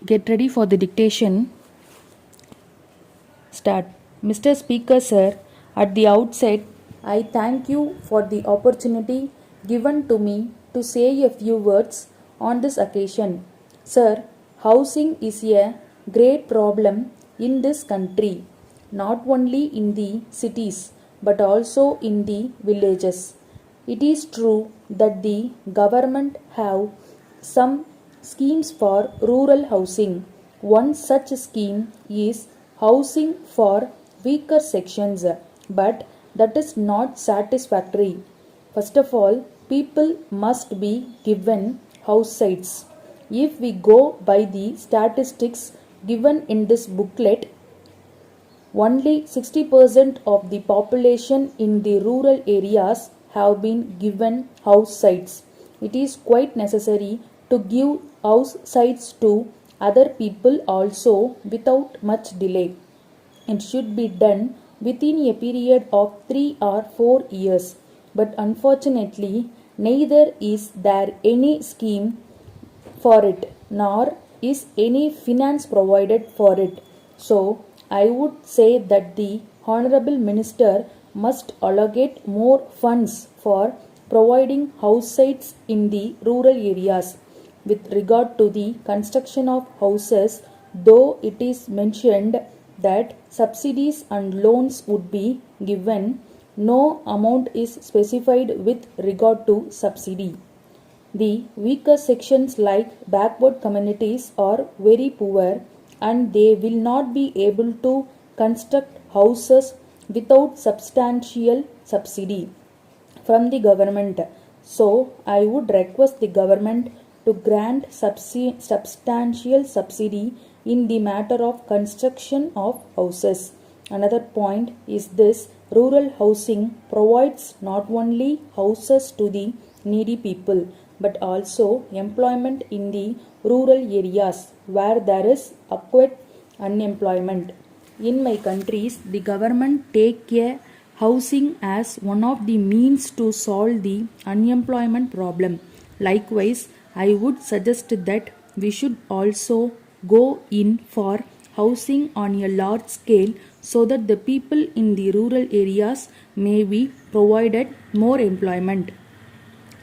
Get ready for the dictation. Start. Mr. Speaker, sir, at the outset, I thank you for the opportunity given to me to say a few words on this occasion. Sir, housing is a great problem in this country, not only in the cities but also in the villages. It is true that the government have some schemes for rural housing. One such scheme is housing for weaker sections, but that is not satisfactory. First of all, people must be given house sites. If we go by the statistics given in this booklet, only 60% of the population in the rural areas have been given house sites. It is quite necessary to give house sites to other people also without much delay. It should be done within a period of 3 or 4 years. But unfortunately, neither is there any scheme for it, nor is any finance provided for it. So, I would say that the Honorable Minister must allocate more funds for providing house sites in the rural areas. With regard to the construction of houses, though it is mentioned that subsidies and loans would be given, no amount is specified with regard to subsidy. The weaker sections like backward communities are very poor and they will not be able to construct houses without substantial subsidy from the government. So, I would request the government to grant substantial subsidy in the matter of construction of houses. Another point is this: rural housing provides not only houses to the needy people but also employment in the rural areas where there is acute unemployment. In my countries, the government take a housing as one of the means to solve the unemployment problem. Likewise, I would suggest that we should also go in for housing on a large scale so that the people in the rural areas may be provided more employment.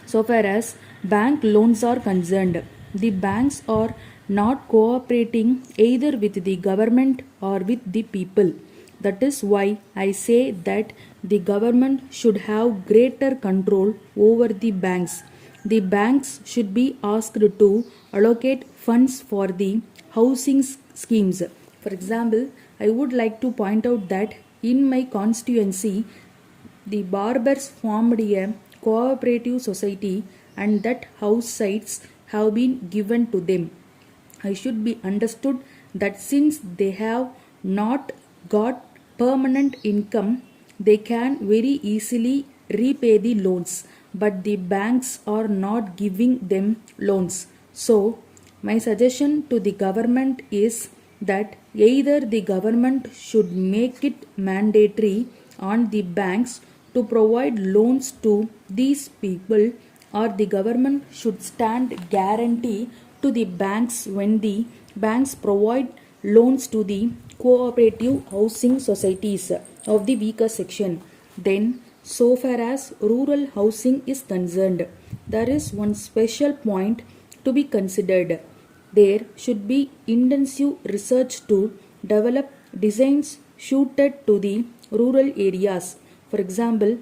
So far as bank loans are concerned, the banks are not cooperating either with the government or with the people. That is why I say that the government should have greater control over the banks. The banks should be asked to allocate funds for the housing schemes. For example, I would like to point out that in my constituency, the barbers formed a cooperative society and that house sites have been given to them. I should be understood that since they have not got permanent income, they can very easily repay the loans, but the banks are not giving them loans. So, my suggestion to the government is that either the government should make it mandatory on the banks to provide loans to these people, or the government should stand guarantee to the banks when the banks provide loans to the cooperative housing societies of the weaker section. Then, so far as rural housing is concerned, there is one special point to be considered. There should be intensive research to develop designs suited to the rural areas. For example,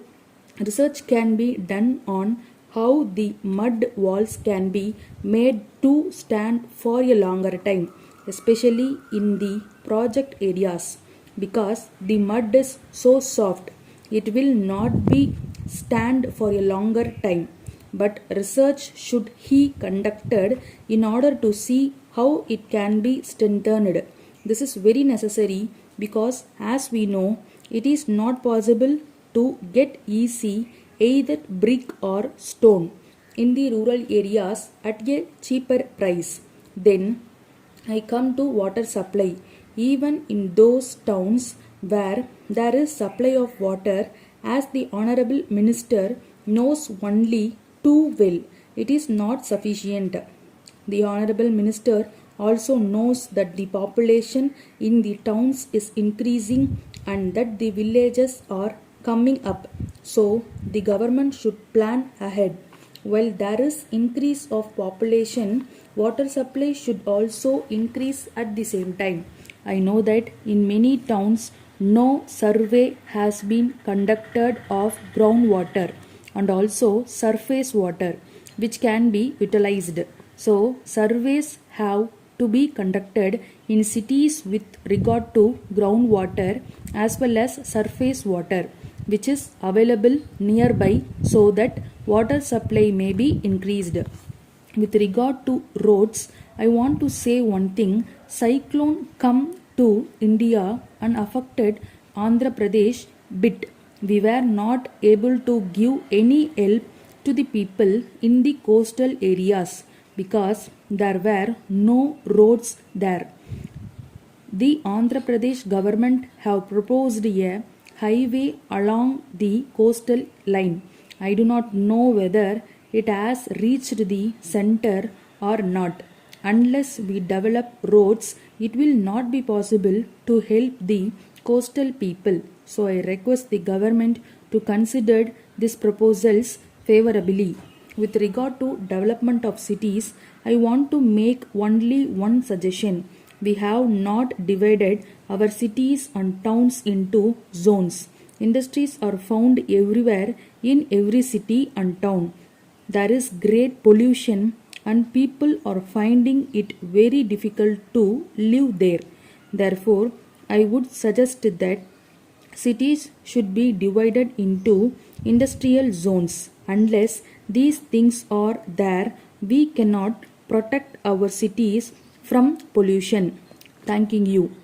research can be done on how the mud walls can be made to stand for a longer time, especially in the project areas, because the mud is so soft it will not be stand for a longer time. But research should be conducted in order to see how it can be strengthened. This is very necessary because, as we know, it is not possible to get easy either brick or stone in the rural areas at a cheaper price. Then I come to water supply. Even in those towns where there is supply of water, as the Honorable Minister knows only too well, it is not sufficient. The Honorable Minister also knows that the population in the towns is increasing and that the villages are coming up. So the government should plan ahead. While there is increase of population, water supply should also increase at the same time. I know that in many towns no survey has been conducted of groundwater and also surface water which can be utilized. So surveys have to be conducted in cities with regard to groundwater as well as surface water which is available nearby so that water supply may be increased. With regard to roads, I want to say one thing. Cyclone come to India and affected Andhra Pradesh bit. We were not able to give any help to the people in the coastal areas because there were no roads there. The Andhra Pradesh government have proposed a highway along the coastal line. I do not know whether it has reached the center or not. Unless we develop roads, it will not be possible to help the coastal people. So I request the government to consider these proposals favorably. With regard to development of cities, I want to make only one suggestion. We have not divided our cities and towns into zones. Industries are found everywhere in every city and town. There is great pollution and people are finding it very difficult to live there. Therefore, I would suggest that cities should be divided into industrial zones. Unless these things are there, we cannot protect our cities from pollution. Thanking you.